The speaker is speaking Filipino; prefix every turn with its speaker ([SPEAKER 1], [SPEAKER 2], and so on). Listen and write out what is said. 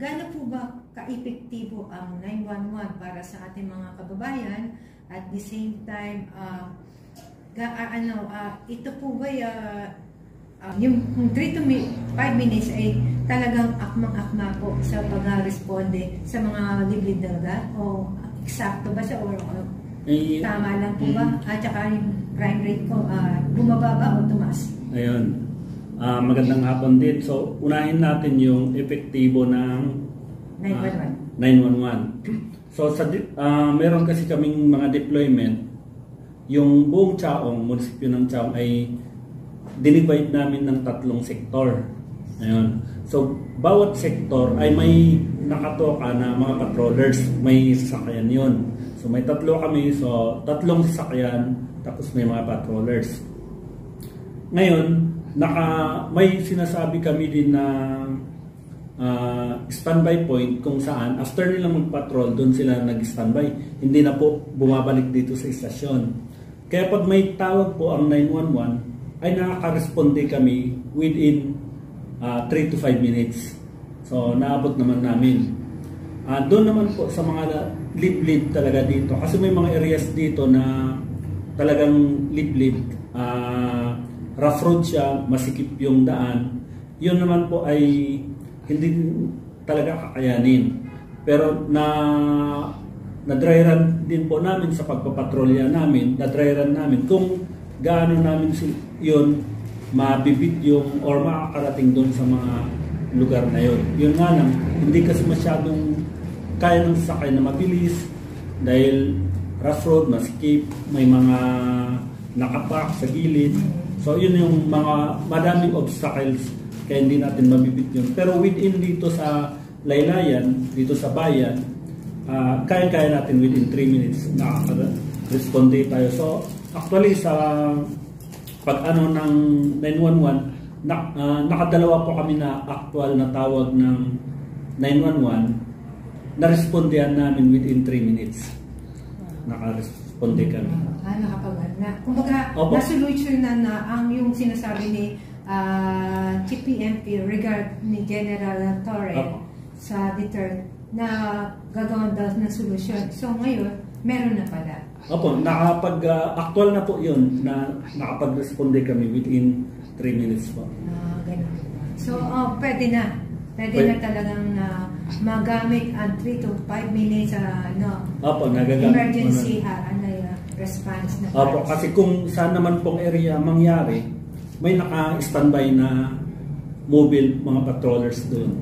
[SPEAKER 1] Gaano po ba ka-epektibo ang 911 para sa ating mga kababayan? At the same time, ito po ba yung 3 to 5 minutes ay talagang akmang-akma po sa pag-responde sa mga liblib dagat? O eksakto ba siya? O tama lang po ba? At saka yung crime rate po, bumaba ba o tumaas?
[SPEAKER 2] Ayun. Magandang hapon din. So, unahin natin yung epektibo ng 911. So, meron kasi kaming mga deployment. Yung buong Chaong, munisipyo ng Chaong ay dinivide namin ng 3 sektor. Ayun. So, bawat sektor ay may nakatoka na mga patrollers. May sasakyan yun. So, may 3 kami. So, 3 sasakyan. Tapos may mga patrollers. Ngayon, may sinasabi kami din na standby point kung saan after nilang magpatrol, doon sila nag-standby. Hindi na po bumabalik dito sa istasyon. Kaya pag may tawag po ang 911, ay nakaka-responde kami within 3 to 5 minutes. So, naabot naman namin. Doon naman po sa mga liblib talaga dito. Kasi may mga areas dito na talagang liblib. Rough road siya, masikip yung daan. Yun naman po ay hindi talaga kakayanin. Pero na-dry run din po namin sa pagpapatrolya namin, na-dry run namin kung gaano namin yun mabibit yung or makakarating doon sa mga lugar na yun. Yun nga lang, hindi kasi masyadong kaya ng sasakay na mabilis dahil rough road, masikip, may mga nakapak sa gilid. So yun yung mga madaming obstacles kaya hindi natin mabibit yun. Pero within dito sa laylayan, dito sa bayan, kaya-kaya natin within 3 minutes nakaka-responde tayo. So actually sa pag-ano ng 911, nakadalawa po kami na actual na tawag ng 911, na-respondehan namin within 3 minutes. Naka-responde kami.
[SPEAKER 1] Kumbaga, na-solution na ang yung sinasabi ni Chief PNP regard ni General Torre sa deter na gagawin daw na solusyon. So ngayon, meron na pala.
[SPEAKER 2] Opo, actual na po yun na nakapag-responde kami within 3 minutes po.
[SPEAKER 1] Ganun. So, pwede na. Pwede na talagang magamit ang 3 to 5 minutes emergency response na.
[SPEAKER 2] Opo, kasi kung saan naman pong area mangyari, may naka-standby na mobile mga patrollers doon.